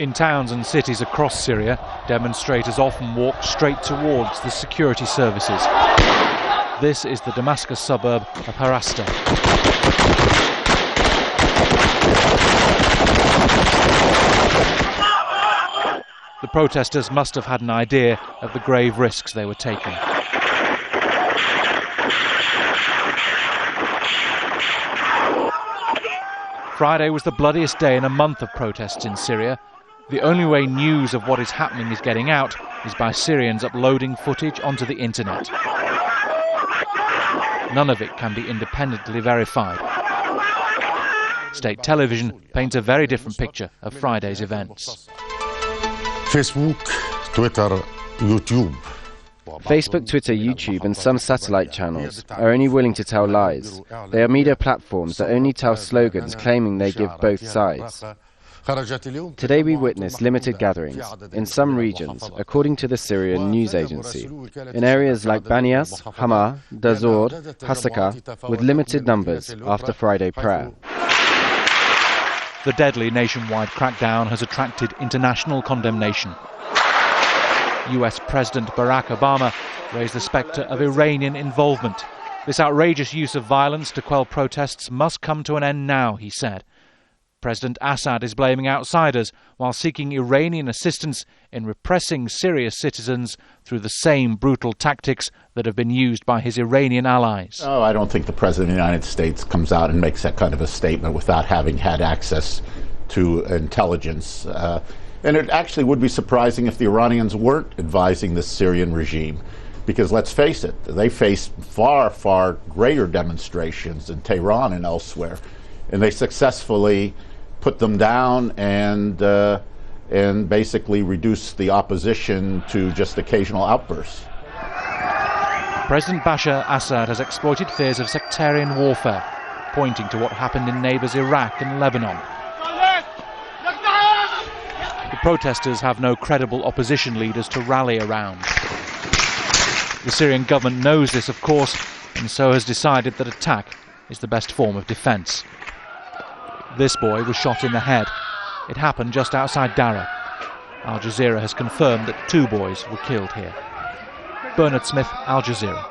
In towns and cities across Syria, demonstrators often walk straight towards the security services. This is the Damascus suburb of Harasta. The protesters must have had an idea of the grave risks they were taking. Friday was the bloodiest day in a month of protests in Syria. The only way news of what is happening is getting out is by Syrians uploading footage onto the internet. None of it can be independently verified. State television paints a very different picture of Friday's events. Facebook, Twitter, YouTube. Facebook, Twitter, YouTube and some satellite channels are only willing to tell lies. They are media platforms that only tell slogans claiming they give both sides. Today we witnessed limited gatherings in some regions, according to the Syrian news agency. In areas like Banias, Hama, Dazor, Hasaka, with limited numbers after Friday prayer. The deadly nationwide crackdown has attracted international condemnation. US President Barack Obama raised the spectre of Iranian involvement. This outrageous use of violence to quell protests must come to an end now, he said. President Assad is blaming outsiders while seeking Iranian assistance in repressing Syria's citizens through the same brutal tactics that have been used by his Iranian allies. Oh, I don't think the President of the United States comes out and makes that kind of a statement without having had access to intelligence. And it actually would be surprising if the Iranians weren't advising the Syrian regime. Because let's face it, they face far, far greater demonstrations in Tehran and elsewhere. And they successfully put them down and basically reduce the opposition to just occasional outbursts. President Bashar Assad has exploited fears of sectarian warfare, pointing to what happened in neighbours Iraq and Lebanon. The protesters have no credible opposition leaders to rally around. The Syrian government knows this, of course, and so has decided that attack is the best form of defence. This boy was shot in the head. It happened just outside Dara. Al Jazeera has confirmed that 2 boys were killed here. Bernard Smith, Al Jazeera.